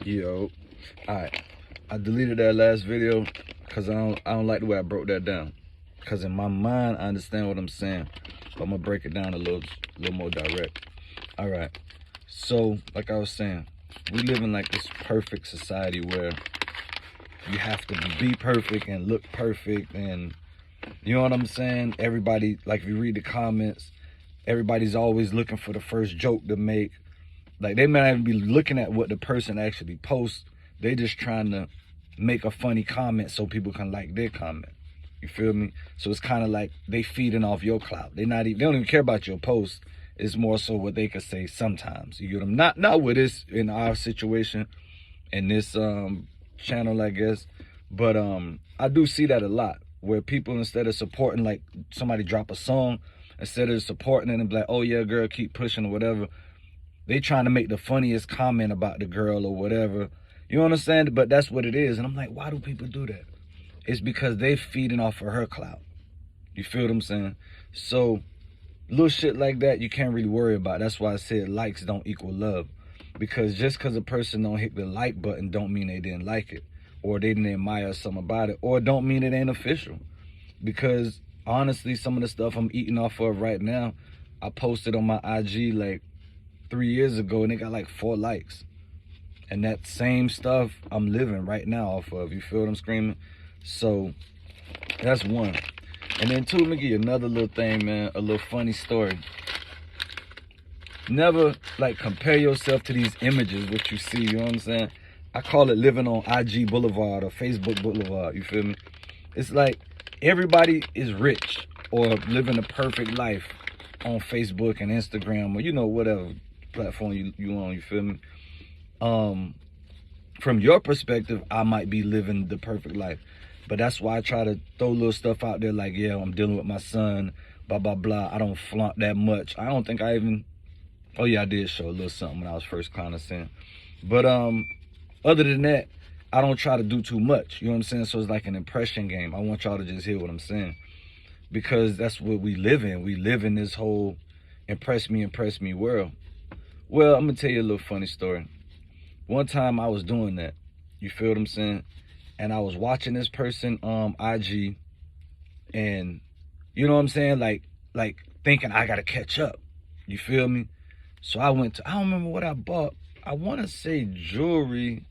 Yo, alright. I deleted that last video because I don't like the way I broke that down. Because in my mind, I understand what I'm saying. But I'm going to break it down a little more direct. Alright. So, like I was saying, we live in like this perfect society where you have to be perfect and look perfect, and you know what I'm saying? Everybody, like if you read the comments, everybody's always looking for the first joke to make. Like they might not even be looking at what the person actually posts. They just trying to make a funny comment so people can like their comment. You feel me? So it's kind of like they feeding off your clout. They don't even care about your post. It's more so what they could say sometimes. You get them? Not with this in our situation, in this channel, I guess. But I do see that a lot, where people, instead of supporting, like somebody drop a song, instead of supporting it and be like, oh yeah, girl, keep pushing or whatever, they trying to make the funniest comment about the girl or whatever. You understand? But that's what it is. And I'm like, why do people do that? It's because they feeding off of her clout. You feel what I'm saying? So little shit like that you can't really worry about. That's why I said likes don't equal love. Because just because a person don't hit the like button don't mean they didn't like it, or they didn't admire something about it, or don't mean it ain't official. Because honestly, some of the stuff I'm eating off of right now, I posted on my IG like 3 years ago and it got like 4 likes. And that same stuff I'm living right now off of. You feel what I'm screaming? So that's one. And then two, let me give you another little thing, man, a little funny story. Never like compare yourself to these images, what you see, you know what I'm saying? I call it living on IG Boulevard or Facebook Boulevard, you feel me? It's like everybody is rich or living a perfect life on Facebook and Instagram, or you know, whatever platform you on, you feel me? From your perspective, I might be living the perfect life, but that's why I try to throw little stuff out there like, yeah, I'm dealing with my son, blah blah blah. I don't flaunt that much. I don't think I even, oh yeah, I did show a little something when I was first clandestine, but other than that, I don't try to do too much, you know what I'm saying? So it's like an impression game. I want y'all to just hear what I'm saying, because that's what we live in. We live in this whole impress me world. Well, I'm gonna tell you a little funny story. One time I was doing that, you feel what I'm saying? And I was watching this person IG, and you know what I'm saying? Like thinking I gotta catch up. You feel me? So I went to, I don't remember what I bought. I wanna say jewelry.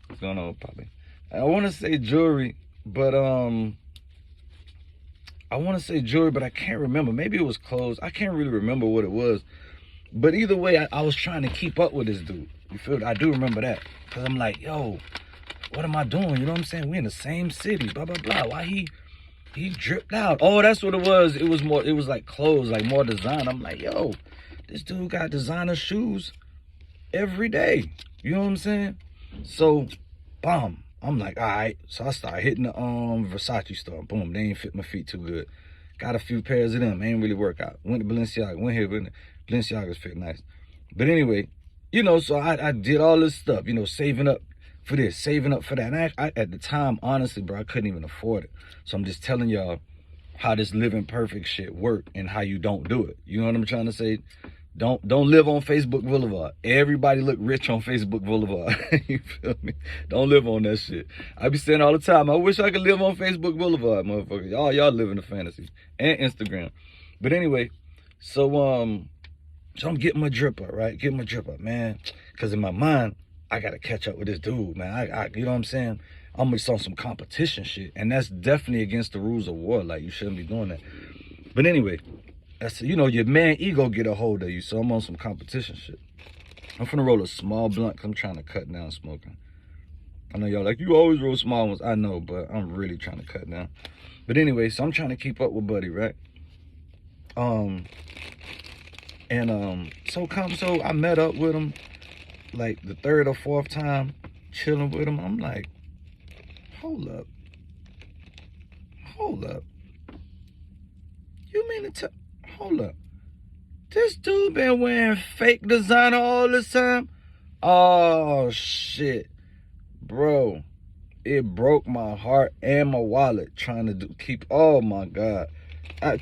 What's going on, Poppy? I wanna say jewelry, but I wanna say jewelry, but I can't remember. Maybe it was clothes. I can't really remember what it was. But either way, I was trying to keep up with this dude. You feel it? I do remember that. Because I'm like, yo, what am I doing? You know what I'm saying? We in the same city, blah, blah, blah. Why he dripped out? Oh, that's what it was. It was like clothes, like more design. I'm like, yo, this dude got designer shoes every day. You know what I'm saying? So, boom. I'm like, all right. So I started hitting the Versace store. Boom, they ain't fit my feet too good. Got a few pairs of them. Ain't really work out. Went to Balenciaga. Went here, but Balenciaga's fit nice. But anyway, you know, so I did all this stuff, you know, saving up for this, saving up for that. And I at the time, honestly, bro, I couldn't even afford it. So I'm just telling y'all how this living perfect shit work and how you don't do it. You know what I'm trying to say? Don't live on Facebook Boulevard. Everybody look rich on Facebook Boulevard. You feel me? Don't live on that shit. I be saying all the time, I wish I could live on Facebook Boulevard, motherfuckers. Y'all live in the fantasy. And Instagram. But anyway, so I'm getting my drip up, right? Getting my drip up, man. Because in my mind, I got to catch up with this dude, man. I you know what I'm saying? I'm just on some competition shit. And that's definitely against the rules of war. Like, you shouldn't be doing that. But anyway, that's, you know, your man ego get a hold of you. So I'm on some competition shit. I'm finna roll a small blunt because I'm trying to cut down smoking. I know y'all like, you always roll small ones. I know, but I'm really trying to cut down. But anyway, so I'm trying to keep up with Buddy, right? So I met up with him like the 3rd or 4th time, chilling with him. I'm like, hold up. You mean to tell, hold up. This dude been wearing fake designer all this time? Oh shit, bro. It broke my heart and my wallet trying to keep, oh my God.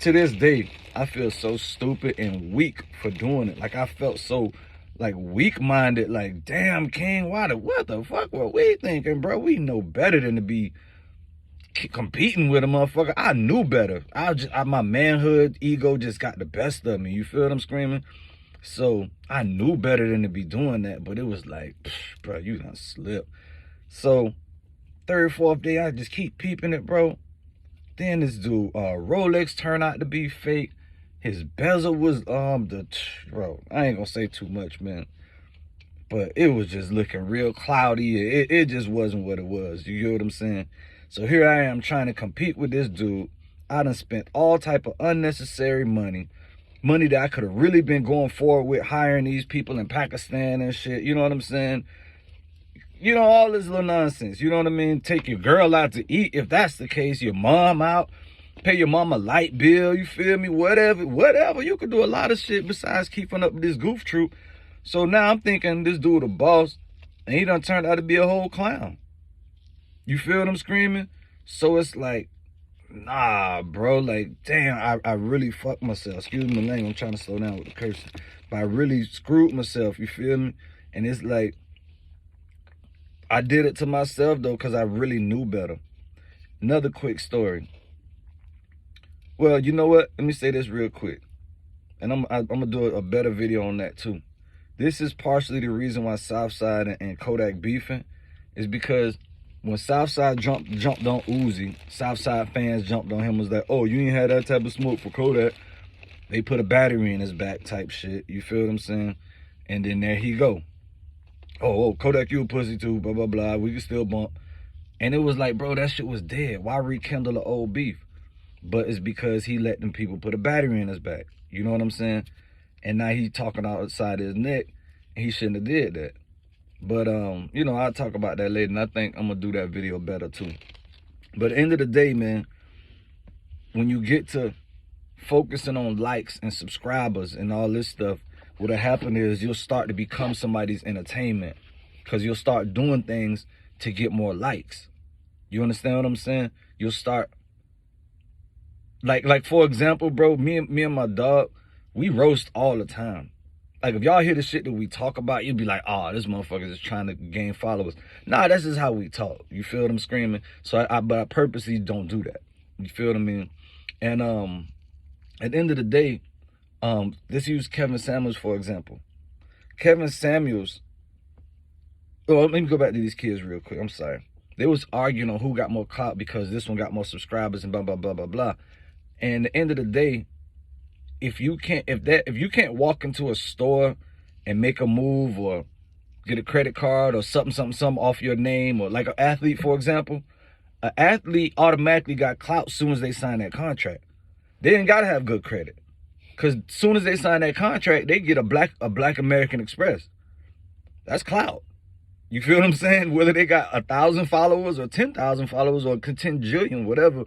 To this day, I feel so stupid and weak for doing it. Like I felt so like weak-minded, like, damn, King, what the fuck were we thinking, bro? We know better than to be competing with a motherfucker. I knew better. My manhood ego just got the best of me. You feel what I'm screaming? So I knew better than to be doing that, but it was like, bro, you done slip. So third, fourth day, I just keep peeping it, bro. Then this dude, Rolex turned out to be fake. His bezel was bro, I ain't gonna say too much, man. But it was just looking real cloudy. It just wasn't what it was. You get what I'm saying? So here I am trying to compete with this dude. I done spent all type of unnecessary money that I could have really been going forward with, hiring these people in Pakistan and shit. You know what I'm saying? You know, all this little nonsense. You know what I mean? Take your girl out to eat, if that's the case. Your mom out. Pay your mom a light bill. You feel me? Whatever. You could do a lot of shit besides keeping up with this goof troop. So now I'm thinking this dude a boss, and he done turned out to be a whole clown. You feel what I'm screaming? So it's like, nah, bro. Like, damn, I really fucked myself. Excuse me, language. I'm trying to slow down with the cursing. But I really screwed myself. You feel me? And it's like, I did it to myself, though, because I really knew better. Another quick story. Well, you know what? Let me say this real quick. And I'm going to do a better video on that, too. This is partially the reason why Southside and Kodak beefing, is because when Southside jumped on Uzi, Southside fans jumped on him, was like, oh, you ain't had that type of smoke for Kodak. They put a battery in his back type shit. You feel what I'm saying? And then there he go. Oh, Kodak, you a pussy too, blah, blah, blah. We can still bump. And it was like, bro, that shit was dead. Why rekindle the old beef? But it's because he let them people put a battery in his back. You know what I'm saying? And now he talking outside his neck, and he shouldn't have did that. But, you know, I'll talk about that later, and I think I'm going to do that video better, too. But at the end of the day, man, when you get to focusing on likes and subscribers and all this stuff, what'll happen is you'll start to become somebody's entertainment, because you'll start doing things to get more likes. You understand what I'm saying? You'll start, like for example, bro, me and my dog, we roast all the time. Like, if y'all hear the shit that we talk about, you'd be like, oh, this motherfucker is trying to gain followers. Nah, that's just how we talk. You feel what I'm screaming? So but I purposely don't do that. You feel what I mean? And at the end of the day, let's use Kevin Samuels, for example. Kevin Samuels, well, let me go back to these kids real quick. I'm sorry. They was arguing on who got more clout because this one got more subscribers and blah, blah, blah, blah, blah. And at the end of the day, if you can't walk into a store and make a move or get a credit card or something off your name, or like an athlete, for example, an athlete automatically got clout as soon as they sign that contract. They didn't gotta have good credit, because as soon as they sign that contract, they get a black American Express. That's clout. You feel what I'm saying? Whether they got 1,000 followers or 10,000 followers or 10 jillion, whatever,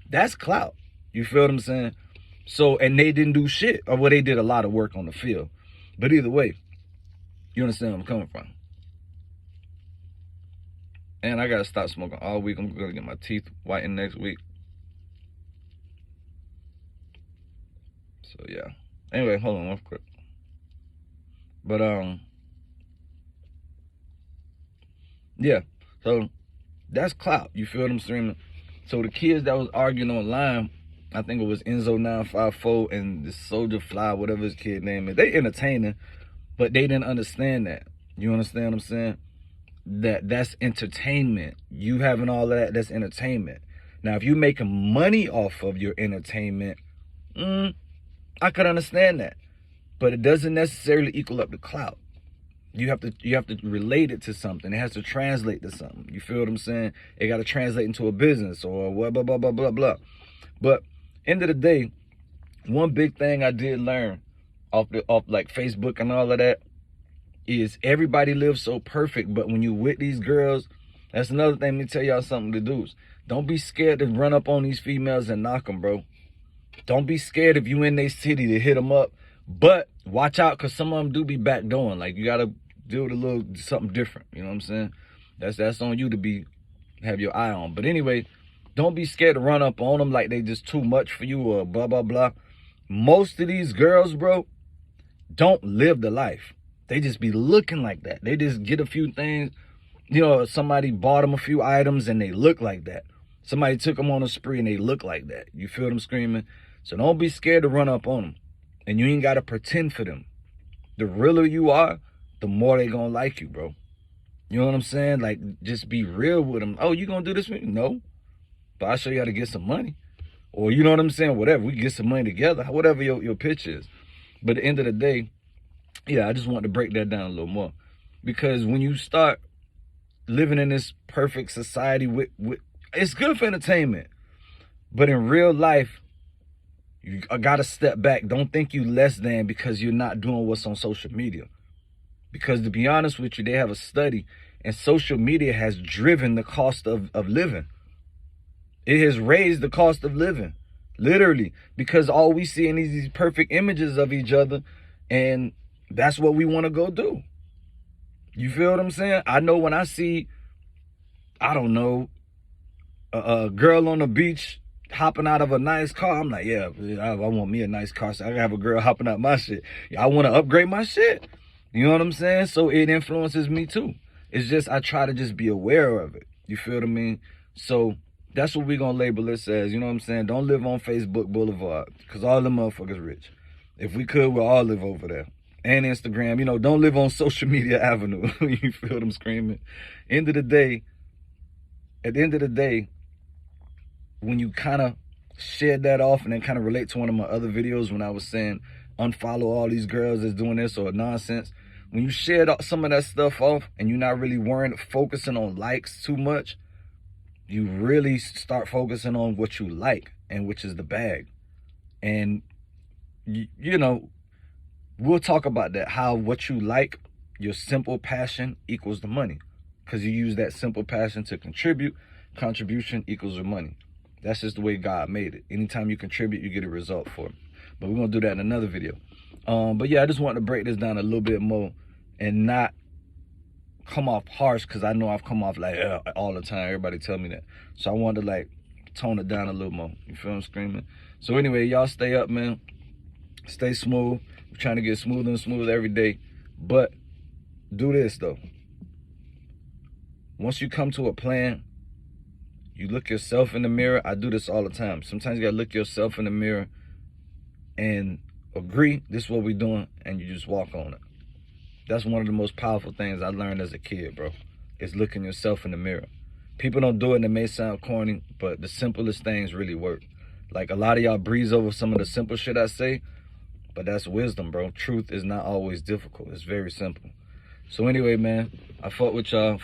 that's clout. You feel what I'm saying? So, and they didn't do shit, or well, they did a lot of work on the field. But either way, you understand where I'm coming from. And I gotta stop smoking all week. I'm gonna get my teeth whitened next week. So yeah. Anyway, hold on one quick. But yeah. So that's clout. You feel what I'm saying? So the kids that was arguing online, I think it was Enzo954 and the Soldier Fly, whatever his kid name is. They entertaining, but they didn't understand that. You understand what I'm saying? That's entertainment. You having all of that, that's entertainment. Now, if you making money off of your entertainment, I could understand that. But it doesn't necessarily equal up to clout. You have to relate it to something. It has to translate to something. You feel what I'm saying? It got to translate into a business or blah, blah, blah, blah, blah, blah. But end of the day, one big thing I did learn off like Facebook and all of that is everybody lives so perfect, but when you with these girls, that's another thing. Let me tell y'all something to do. Don't be scared to run up on these females and knock them, bro. Don't be scared if you in their city to hit them up, but watch out, because some of them do be backdooring. Like, you got to do a little something different. You know what I'm saying? That's on you to have your eye on. But anyway, don't be scared to run up on them like they just too much for you or blah, blah, blah. Most of these girls, bro, don't live the life. They just be looking like that. They just get a few things. You know, somebody bought them a few items and they look like that. Somebody took them on a spree and they look like that. You feel them screaming? So don't be scared to run up on them. And you ain't got to pretend for them. The realer you are, the more they gonna like you, bro. You know what I'm saying? Like, just be real with them. Oh, you gonna do this with me? No. But I'll show you how to get some money. Or you know what I'm saying? Whatever. We get some money together. Whatever your pitch is. But at the end of the day, yeah, I just want to break that down a little more. Because when you start living in this perfect society with it's good for entertainment. But in real life, you gotta step back. Don't think you less than because you're not doing what's on social media. Because to be honest with you, they have a study, and social media has driven the cost of living. It has raised the cost of living, literally, because all we see in these perfect images of each other, and that's what we want to go do. You feel what I'm saying? I know when I see, I don't know, a girl on the beach hopping out of a nice car, I'm like, yeah, I want me a nice car, so I gotta have a girl hopping out my shit. I want to upgrade my shit. You know what I'm saying? So it influences me too. It's just, I try to just be aware of it. You feel what I mean? So that's what we're going to label this as. You know what I'm saying? Don't live on Facebook Boulevard, because all them motherfuckers rich. If we could, we'll all live over there. And Instagram. You know, don't live on social media avenue. You feel them screaming? At the end of the day, when you kind of shed that off and then kind of relate to one of my other videos when I was saying unfollow all these girls that's doing this or nonsense, when you shed some of that stuff off and you're not really focusing on likes too much, you really start focusing on what you like, and which is the bag. And you know, we'll talk about that, how what you like, your simple passion equals the money, because you use that simple passion to contribute. Contribution equals your money. That's just the way God made it. Anytime you contribute, you get a result for it. But we're going to do that in another video. But yeah, I just wanted to break this down a little bit more and not come off harsh, because I know I've come off like all the time. Everybody tell me that. So I wanted to like tone it down a little more. You feel I'm screaming? So anyway, y'all stay up, man. Stay smooth. We're trying to get smoother and smoother every day. But do this, though. Once you come to a plan, you look yourself in the mirror. I do this all the time. Sometimes you got to look yourself in the mirror and agree this is what we're doing, and you just walk on it. That's one of the most powerful things I learned as a kid, bro. Is looking yourself in the mirror. People don't do it and it may sound corny, but the simplest things really work. Like, a lot of y'all breeze over some of the simple shit I say, but that's wisdom, bro. Truth is not always difficult. It's very simple. So anyway, man, I fought with y'all.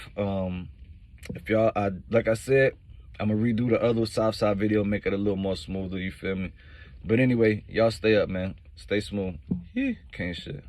If y'all, like I said, I'm gonna redo the other Southside video, make it a little more smoother, you feel me? But anyway, y'all stay up, man. Stay smooth. Can't shit.